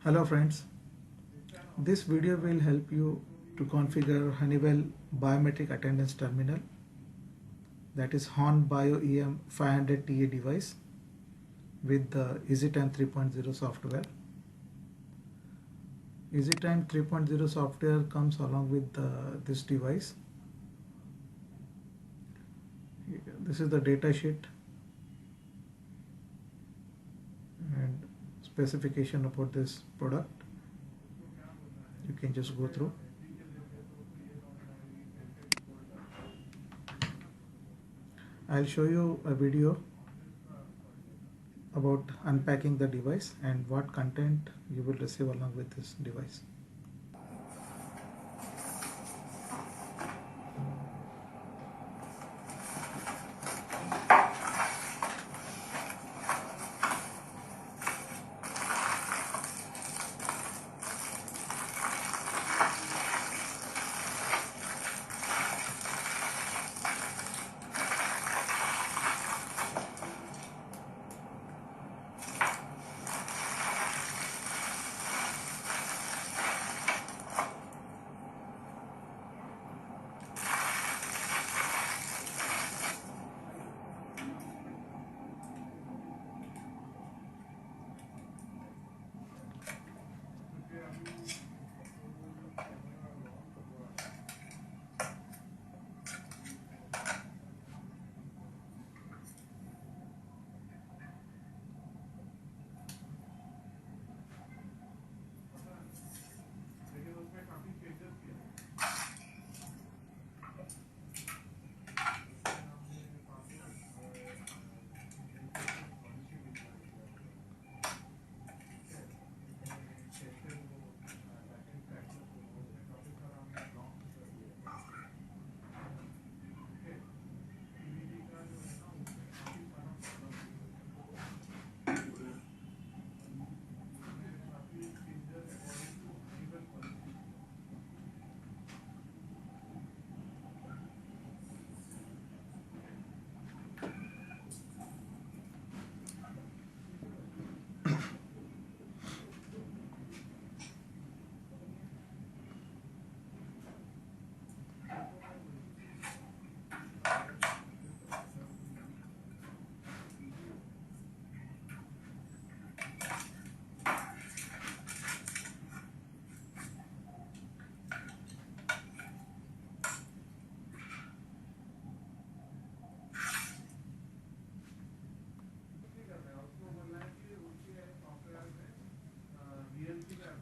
Hello friends, this video will help you to configure Honeywell Biometric Attendance Terminal, that is HON Bio EM 500TA device with the EasyTime 3.0 software. EasyTime 3.0 software comes along with this device. This is the data sheet and specification about this product. You can just go through. I'll show you a video about unpacking the device and what content you will receive along with this device.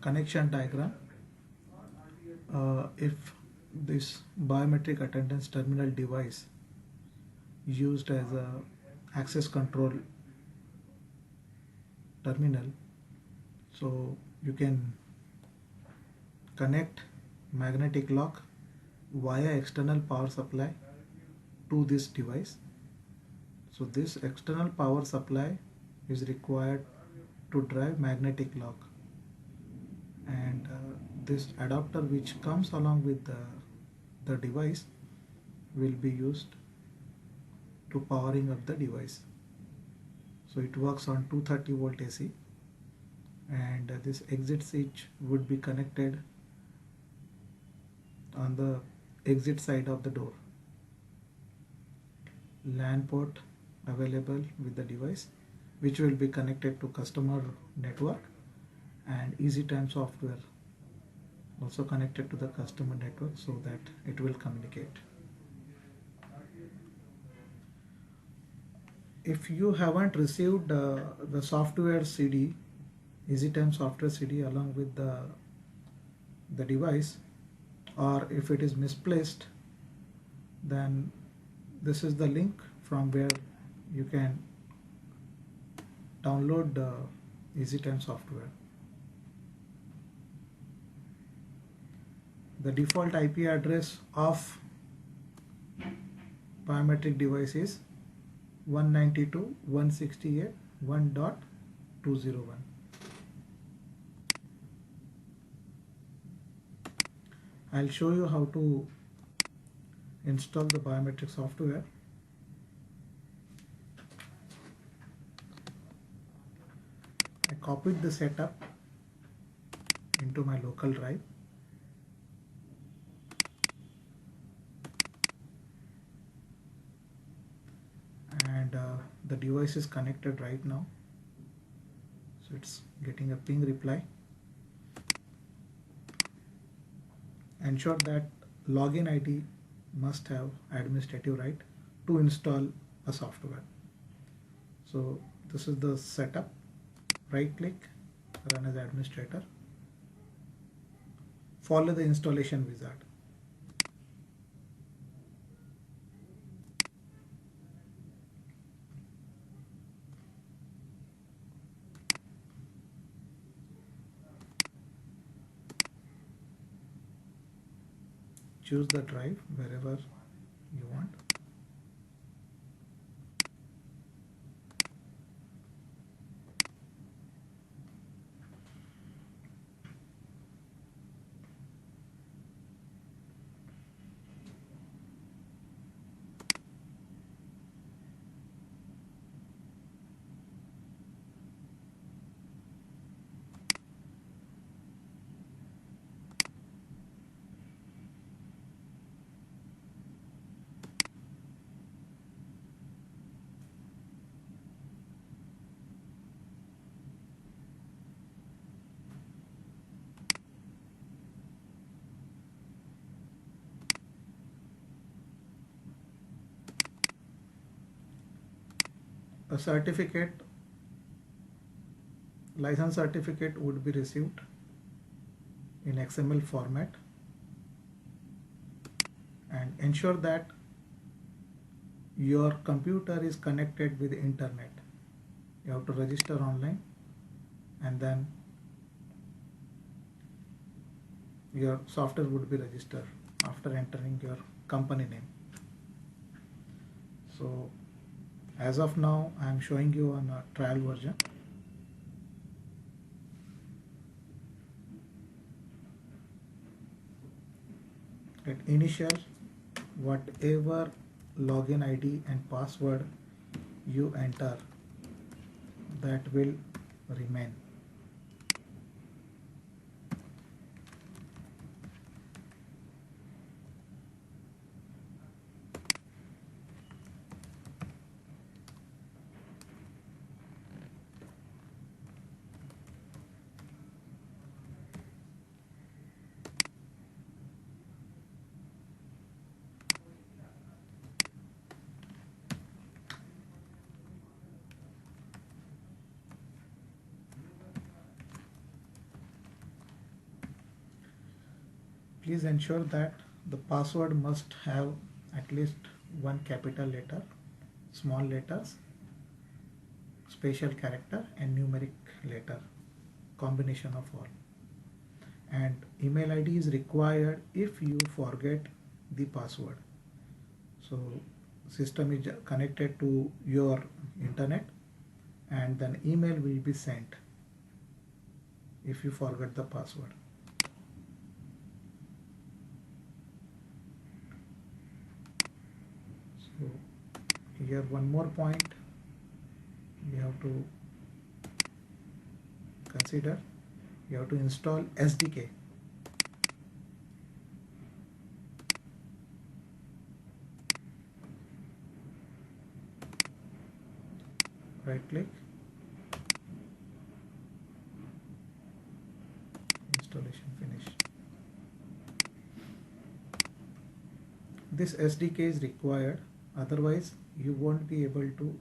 Connection diagram. If this biometric attendance terminal device used as a access control terminal, so you can connect magnetic lock via external power supply to this device. So this external power supply is required to drive magnetic lock, and this adapter which comes along with the device will be used to powering up the device. So it works on 230 volt AC, and this exit switch would be connected on the exit side of the door. LAN port available with the device, which will be connected to customer network, and EasyTime software also connected to the customer network so that it will communicate. If you haven't received the software CD, EasyTime software CD along with the device, or if it is misplaced, then this is the link from where you can download the EasyTime software. The default IP address of biometric device is 192.168.1.201. I'll show you how to install the biometric software. I copied the setup into my local drive. And the device is connected right now, so it's getting a ping reply. Ensure that login ID must have administrative right to install a software. So this is the setup. Right click, run as administrator, follow the installation wizard. Choose the drive wherever you want. A certificate, license certificate would be received in XML format, and ensure that your computer is connected with the internet. You have to register online, and then your software would be registered after entering your company name. So as of now, I am showing you on a trial version. At initial, whatever login ID and password you enter, that will remain. Please ensure that the password must have at least one capital letter, small letters, special character, and numeric letter, combination of all. And email ID is required if you forget the password. So system is connected to your internet, and then email will be sent if you forget the password. So here one more point you have to consider. You have to install SDK. Right click, installation finished. This SDK is required, otherwise you won't be able to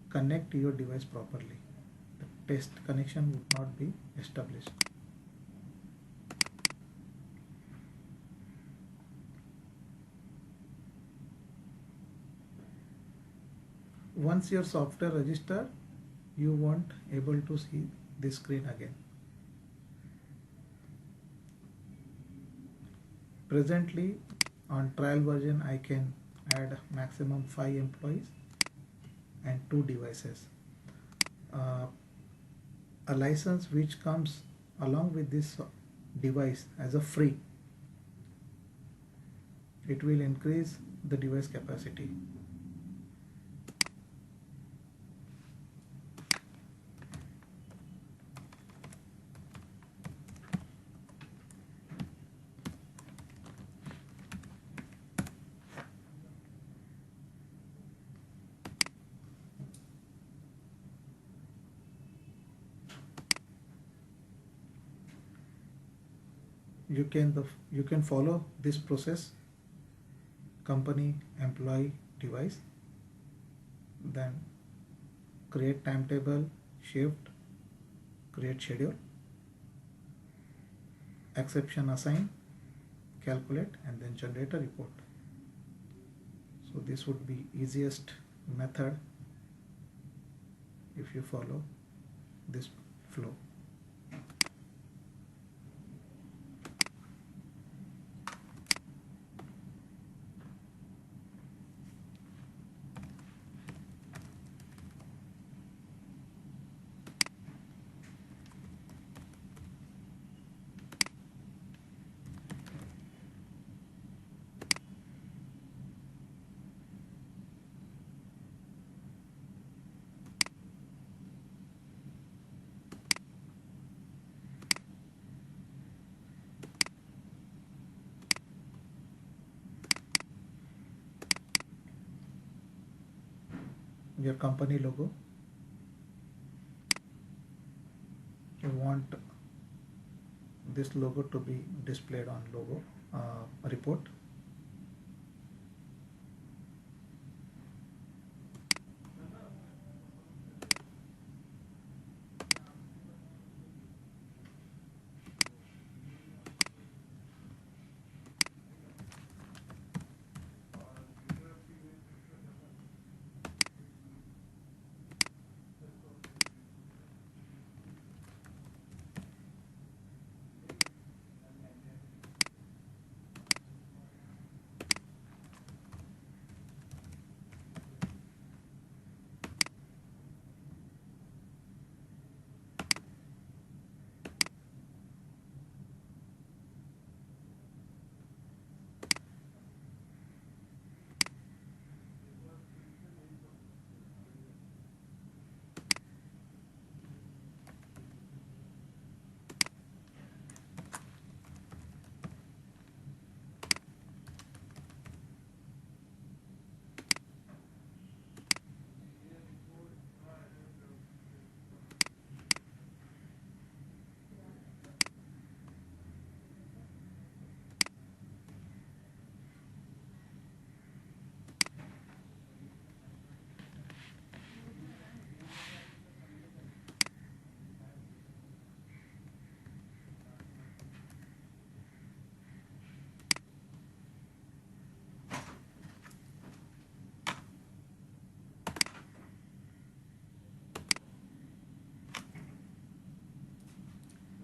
connect your device properly. The test connection would not be established. Once your software register, you won't able to see this screen again. Presently on trial version, I can add maximum 5 employees and 2 devices. A license which comes along with this device as a free, it will increase the device capacity. you can follow this process: company, employee, device, then create timetable, shift, create schedule, exception assign, calculate, and then generate a report. So this would be easiest method if you follow this flow. Your company logo, you want this logo to be displayed on logo report.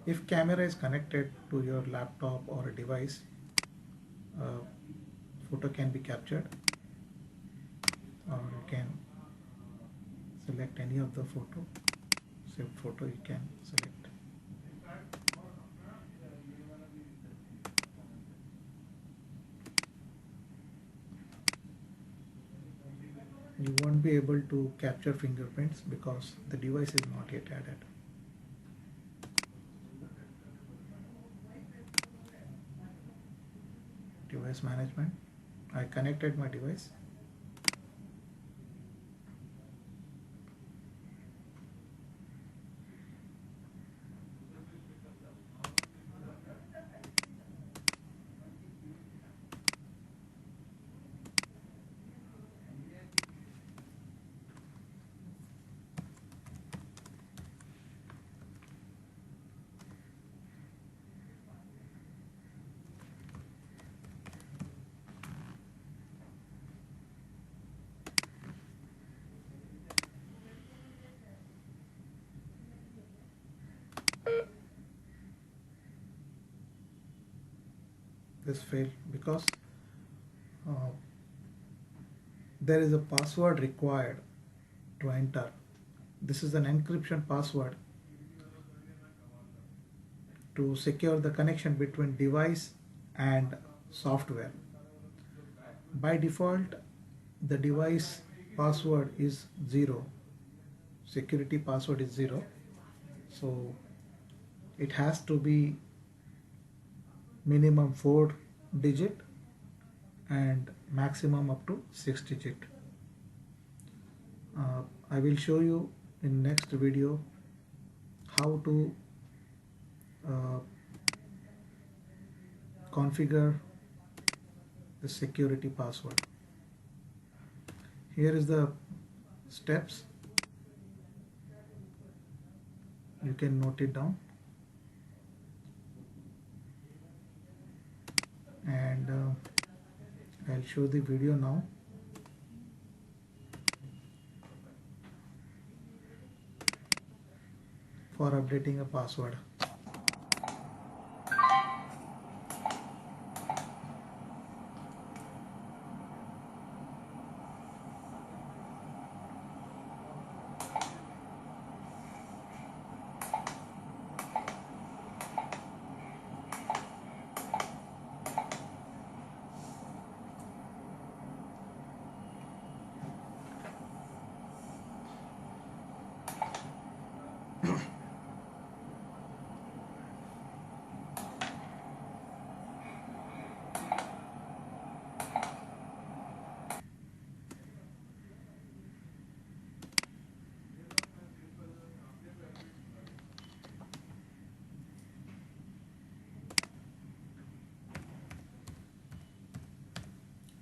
If camera is connected to your laptop or a device, uh, photo can be captured, or you can select any of the photo. Saved photo you can select. You won't be able to capture fingerprints because the device is not yet added. Device management. I connected my device. This failed because uh, there is a password required to enter. This is an encryption password to secure the connection between device and software. By default, the device password is 0. Security password is 0. So it has to be minimum 4 digit and maximum up to 6 digit. I will show you in next video how to configure the security password. Here is the steps. You can note it down. And I'll show the video now. For updating a password.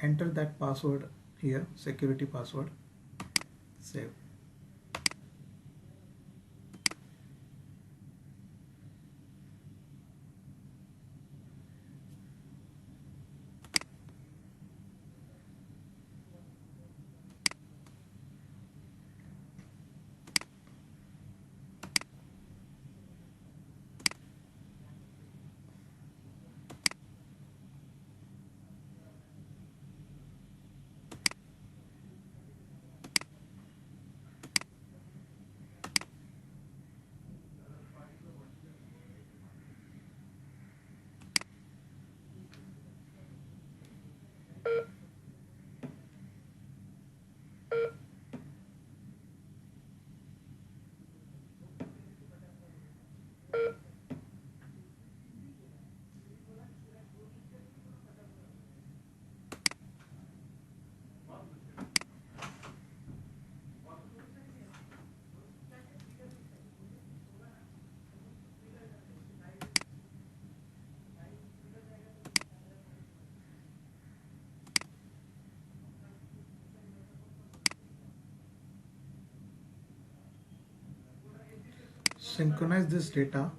Enter that password here, security password. Save. Synchronize this data.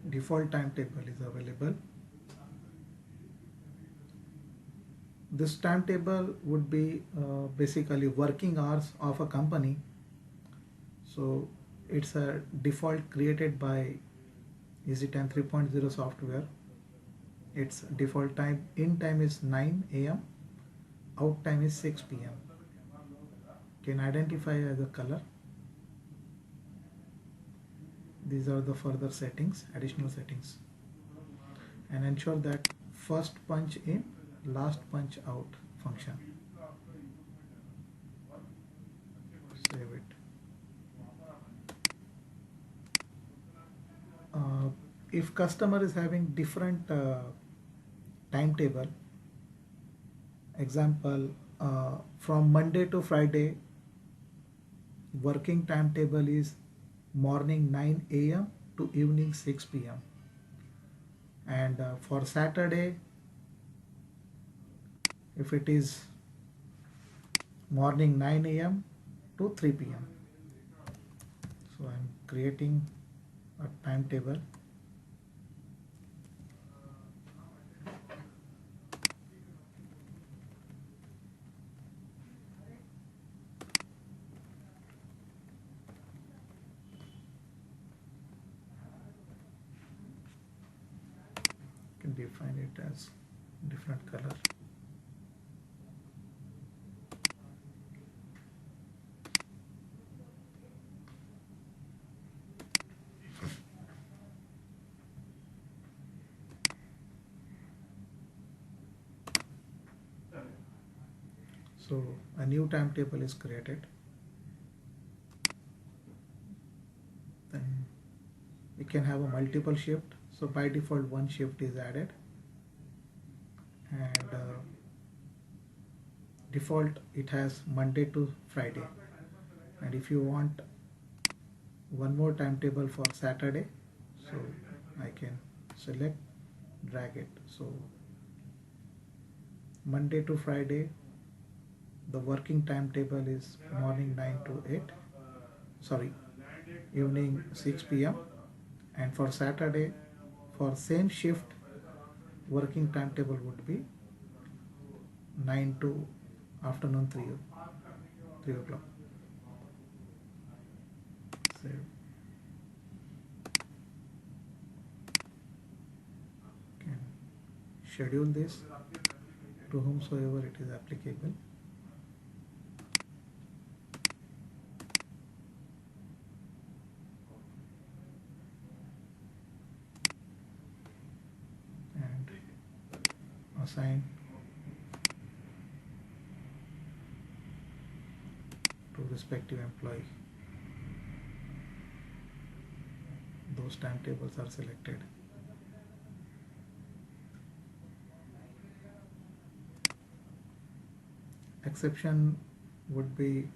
Default timetable is available. This timetable would be basically working hours of a company. So it's a default created by EasyTime 3.0 software. Its default time in time is 9 a.m. Out time is 6 p.m. Can identify as a color. These are the further settings, additional settings, and ensure that first punch in, last punch out function. Save it. If customer is having different timetable, example, from Monday to Friday, working timetable is morning 9 a.m. to evening 6 p.m. and for Saturday, if it is morning 9 a.m. to 3 p.m. So I'm creating a timetable. Can define it as different color. So a new timetable is created. Then we can have a multiple shift. So by default one shift is added, and default it has Monday to Friday. And if you want one more timetable for Saturday, so I can select, drag it. So Monday to Friday, the working timetable is morning 9 to 8, sorry, evening 6 p.m. And for Saturday, for same shift, working timetable would be 9 to afternoon 3 o'clock. Save. Can schedule this to whomsoever it is applicable. And assign to respective employee. Those timetables are selected. Exception would be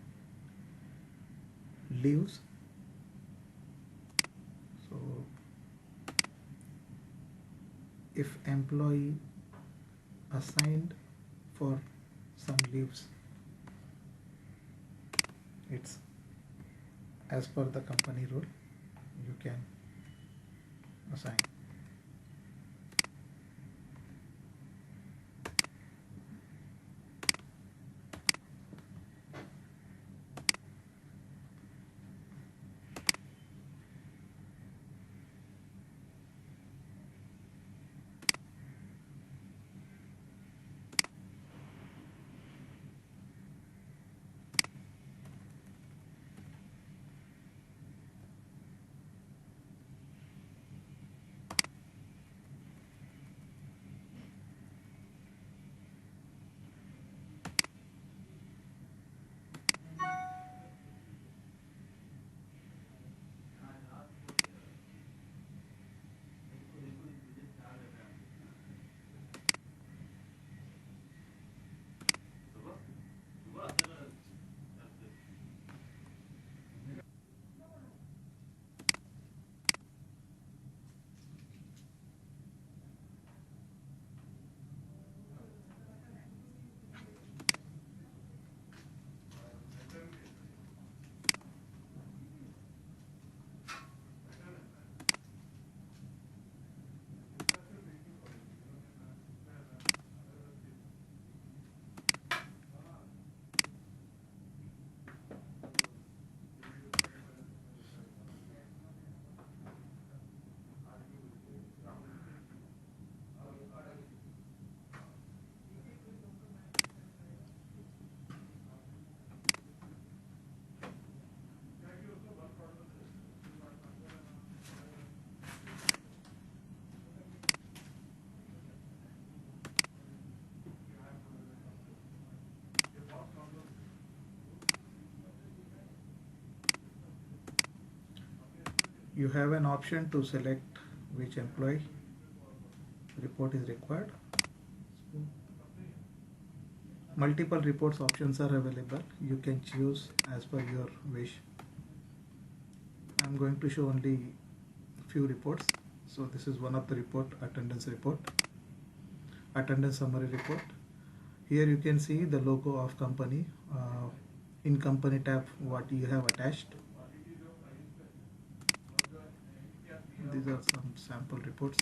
leaves. So if employee assigned for some leaves, it's as per the company rule, you can assign. You have an option to select which employee report is required. Multiple reports options are available. You can choose as per your wish. I'm going to show only few reports. So this is one of the report, attendance report, attendance summary report. Here you can see the logo of company. In company tab, what you have attached. These are some sample reports.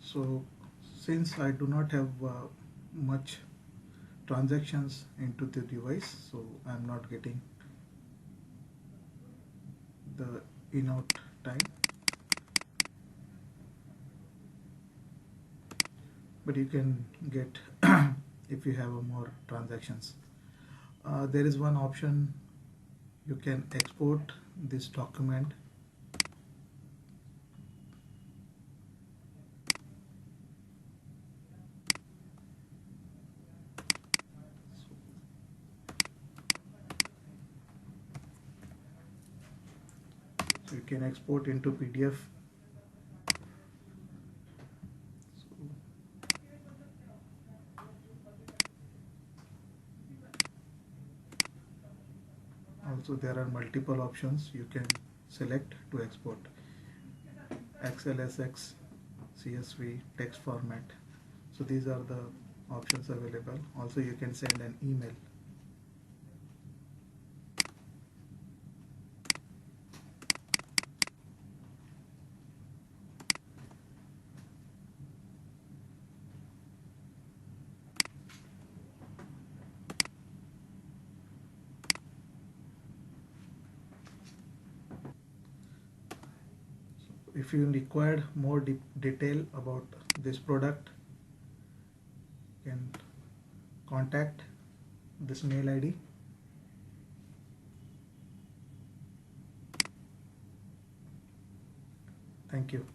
So since I do not have much transactions into the device, so I'm not getting the in-out time, but you can get if you have more transactions. There is one option, you can export this document. So you can export into PDF. Also there are multiple options you can select to export: XLSX, CSV, text format. So these are the options available. Also you can send an email. If you require more detail about this product, you can contact this mail ID. Thank you.